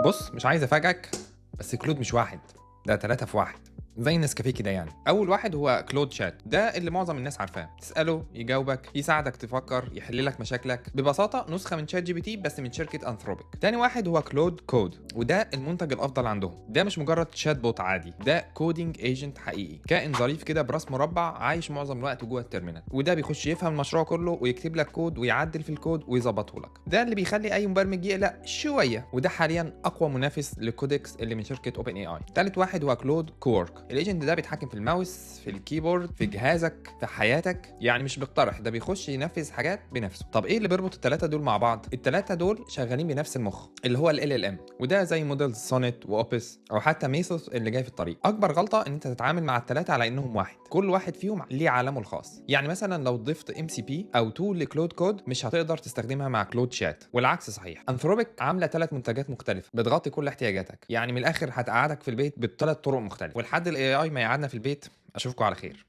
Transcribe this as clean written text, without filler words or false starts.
بص، مش عايز افاجئك بس كلود مش واحد، ده 3 في 1 زي النسكافيه كده. يعني اول واحد هو كلود شات، ده اللي معظم الناس عارفاه. تساله يجاوبك، يساعدك تفكر، يحل لك مشاكلك. ببساطه نسخه من شات جي بي تي بس من شركه انثروبيك. تاني واحد هو كلود كود، وده المنتج الافضل عندهم. ده مش مجرد شات بوت عادي، ده كودينج ايجنت حقيقي، كائن ظريف كده براس مربع عايش معظم الوقت جوه التيرمينال، وده بيخش يفهم المشروع كله ويكتب لك كود ويعدل في الكود ويظبطه لك. ده اللي بيخلي اي مبرمج يقلق شويه، وده حاليا اقوى منافس لكودكس اللي من شركه اوبن اي اي. تالت واحد هو كلود كورك. الايجنت ده بيتحكم في الماوس، في الكيبورد، في جهازك، في حياتك. يعني مش بيقترح، ده بيخش ينفذ حاجات بنفسه. طب ايه اللي بيربط الثلاثه دول مع بعض؟ الثلاثه دول شغالين بنفس المخ اللي هو ال ام، وده زي موديل سونيت واوبس او حتى ميثوس اللي جاي في الطريق. اكبر غلطه ان انت تتعامل مع الثلاثه على انهم واحد، كل واحد فيهم ليه عالمه الخاص. يعني مثلا لو ضفت ام سي بي او تول لكلود كود مش هتقدر تستخدمها مع كلود شات، والعكس صحيح. انثروبيك عامله 3 منتجات مختلفه بتغطي كل احتياجاتك. يعني من الاخر هتقعدك في البيت ب3 طرق مختلفه، ولحد الاي اي ما يقعدنا في البيت. اشوفكم على خير.